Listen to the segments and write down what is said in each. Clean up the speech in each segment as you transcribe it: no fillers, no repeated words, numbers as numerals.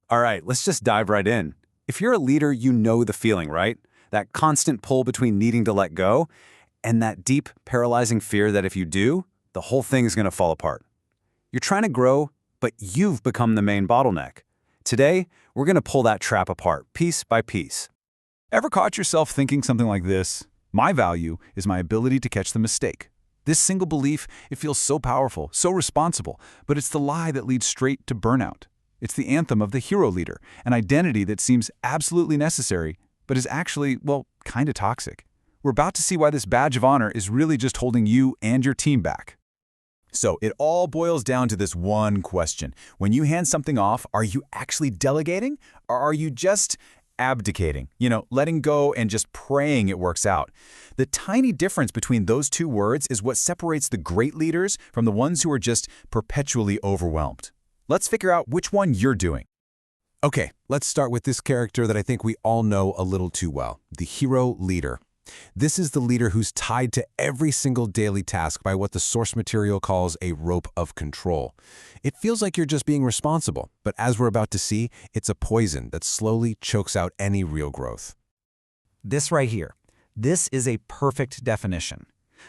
All right, let's just dive right in. If you're a leader, you know the feeling, right? That constant pull between needing to let go and that deep, paralyzing fear that if you do, the whole thing is going to fall apart. You're trying to grow, but you've become the main bottleneck. Today, we're going to pull that trap apart, piece by piece. Ever caught yourself thinking something like this? My value is my ability to catch the mistake. This single belief, it feels so powerful, so responsible, but it's the lie that leads straight to burnout. It's the anthem of the hero leader, an identity that seems absolutely necessary, but is actually, well, kind of toxic. We're about to see why this badge of honor is really just holding you and your team back. So it all boils down to this one question. When you hand something off, are you actually delegating, or are you just abdicating? Letting go and just praying it works out. The tiny difference between those two words is what separates the great leaders from the ones who are just perpetually overwhelmed. Let's figure out which one you're doing. Okay, let's start with this character that I think we all know a little too well, the hero leader. This is the leader who's tied to every single daily task by what the source material calls a rope of control. It feels like you're just being responsible, but as we're about to see, it's a poison that slowly chokes out any real growth. This right here, this is a perfect definition.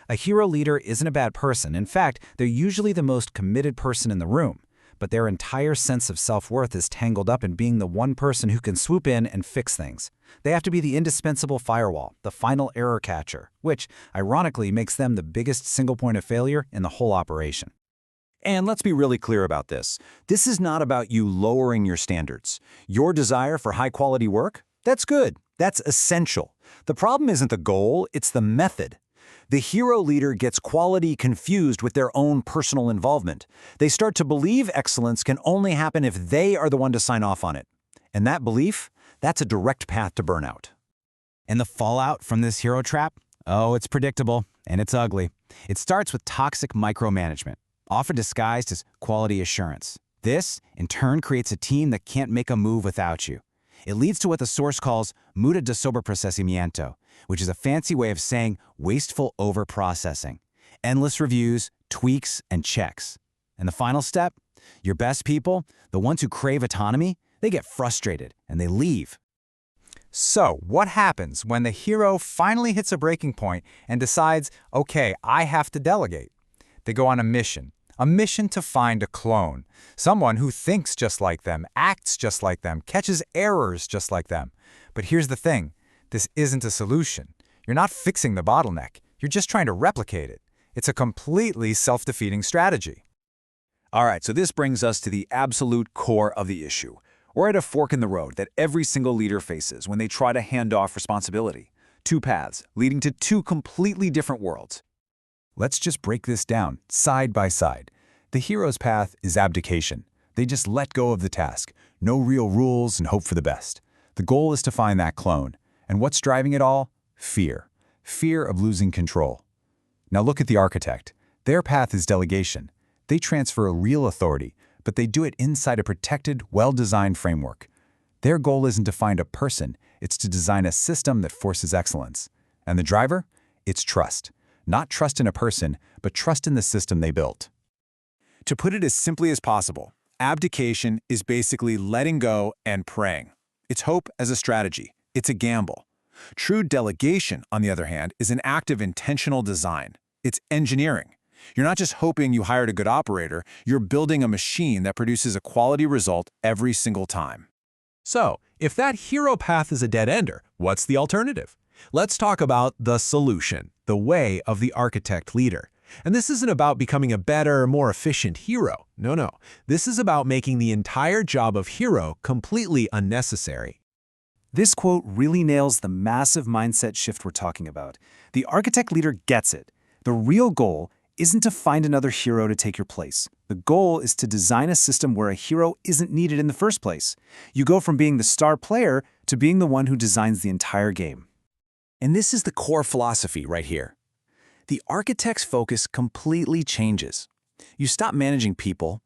A hero leader isn't a bad person. In fact, they're usually the most committed person in the room. But their entire sense of self-worth is tangled up in being the one person who can swoop in and fix things. They have to be the indispensable firewall, the final error catcher, which, ironically, makes them the biggest single point of failure in the whole operation. And let's be really clear about this. This is not about you lowering your standards. Your desire for high-quality work? That's good. That's essential. The problem isn't the goal, it's the method. The hero leader gets quality confused with their own personal involvement. They start to believe excellence can only happen if they are the one to sign off on it. And that belief, that's a direct path to burnout. And the fallout from this hero trap? Oh, it's predictable, and it's ugly. It starts with toxic micromanagement, often disguised as quality assurance. This, in turn, creates a team that can't make a move without you. It leads to what the source calls muda de sobreprocesamiento, which is a fancy way of saying wasteful overprocessing. Endless reviews, tweaks, and checks. And the final step? Your best people, the ones who crave autonomy, they get frustrated and they leave. So, what happens when the hero finally hits a breaking point and decides, okay, I have to delegate? They go on a mission to find a clone, someone who thinks just like them, acts just like them, catches errors just like them. But here's the thing, this isn't a solution. You're not fixing the bottleneck, you're just trying to replicate it. It's a completely self-defeating strategy. All right, so this brings us to the absolute core of the issue. We're at a fork in the road that every single leader faces when they try to hand off responsibility. Two paths, leading to two completely different worlds. Let's just break this down, side by side. The hero's path is abdication. They just let go of the task. No real rules and hope for the best. The goal is to find that clone. And what's driving it all? Fear. Fear of losing control. Now look at the architect. Their path is delegation. They transfer a real authority, but they do it inside a protected, well-designed framework. Their goal isn't to find a person, it's to design a system that forces excellence. And the driver? It's trust. Not trust in a person, but trust in the system they built. To put it as simply as possible, abdication is basically letting go and praying. It's hope as a strategy. It's a gamble. True delegation, on the other hand, is an act of intentional design. It's engineering. You're not just hoping you hired a good operator, you're building a machine that produces a quality result every single time. So, if that hero path is a dead-ender, what's the alternative? Let's talk about the solution, the way of the architect leader. And this isn't about becoming a better, more efficient hero. No. This is about making the entire job of hero completely unnecessary. This quote really nails the massive mindset shift we're talking about. The architect leader gets it. The real goal isn't to find another hero to take your place. The goal is to design a system where a hero isn't needed in the first place. You go from being the star player to being the one who designs the entire game. And this is the core philosophy right here. The architect's focus completely changes. You stop managing people,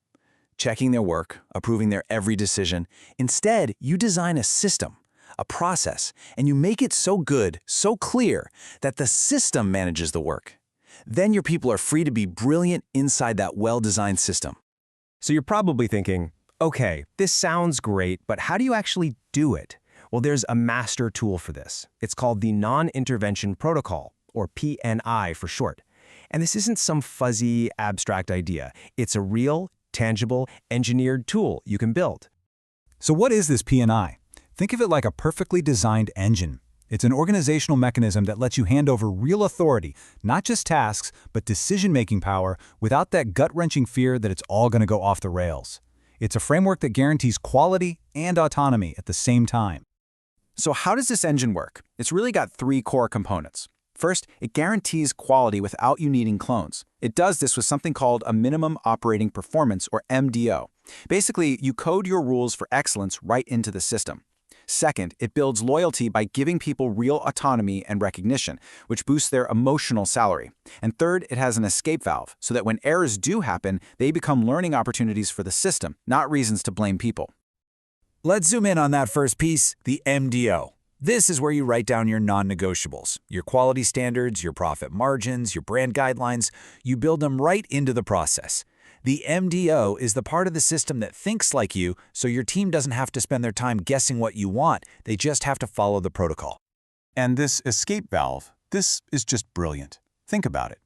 checking their work, approving their every decision. Instead, you design a system, a process, and you make it so good, so clear, that the system manages the work. Then your people are free to be brilliant inside that well-designed system. So you're probably thinking, Okay, this sounds great, but how do you actually do it? Well, there's a master tool for this. It's called the Non-Intervention Protocol, or PNI for short. And this isn't some fuzzy, abstract idea. It's a real, tangible, engineered tool you can build. So what is this P&I? Think of it like a perfectly designed engine. It's an organizational mechanism that lets you hand over real authority, not just tasks, but decision-making power without that gut-wrenching fear that it's all going to go off the rails. It's a framework that guarantees quality and autonomy at the same time. So how does this engine work? It's really got three core components. First, it guarantees quality without you needing clones. It does this with something called a minimum operating performance, or MDO. Basically, you code your rules for excellence right into the system. Second, it builds loyalty by giving people real autonomy and recognition, which boosts their emotional salary. And third, it has an escape valve, so that when errors do happen, they become learning opportunities for the system, not reasons to blame people. Let's zoom in on that first piece, the MDO. This is where you write down your non-negotiables, your quality standards, your profit margins, your brand guidelines. You build them right into the process. The MDO is the part of the system that thinks like you, so your team doesn't have to spend their time guessing what you want. They just have to follow the protocol. And this escape valve, this is just brilliant. Think about it.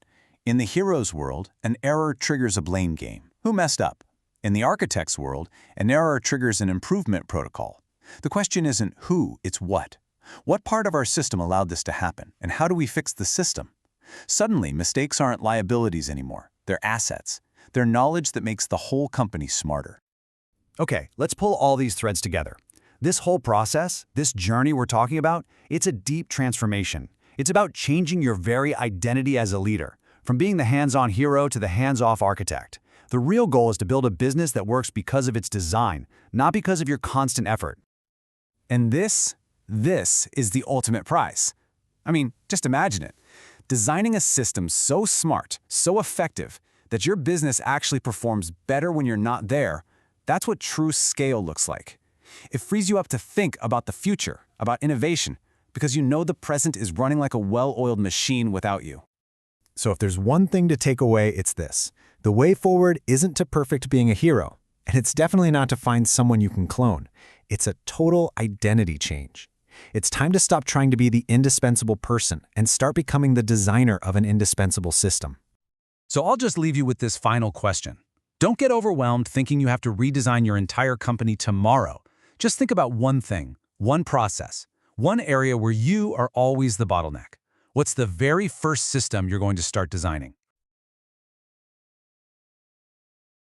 In the hero's world, an error triggers a blame game. Who messed up? In the architect's world, an error triggers an improvement protocol. The question isn't who, it's what. What part of our system allowed this to happen, and how do we fix the system? Suddenly, mistakes aren't liabilities anymore. They're assets. They're knowledge that makes the whole company smarter. Okay, let's pull all these threads together. This whole process, this journey we're talking about, it's a deep transformation. It's about changing your very identity as a leader, from being the hands-on hero to the hands-off architect. The real goal is to build a business that works because of its design, not because of your constant effort. And this is the ultimate prize. I mean, just imagine it. Designing a system so smart, so effective, that your business actually performs better when you're not there, that's what true scale looks like. It frees you up to think about the future, about innovation, because you know the present is running like a well-oiled machine without you. So if there's one thing to take away, it's this. The way forward isn't to perfect being a hero, and it's definitely not to find someone you can clone. It's a total identity change. It's time to stop trying to be the indispensable person and start becoming the designer of an indispensable system. So I'll just leave you with this final question. Don't get overwhelmed thinking you have to redesign your entire company tomorrow. Just think about one thing, one process, one area where you are always the bottleneck. What's the very first system you're going to start designing?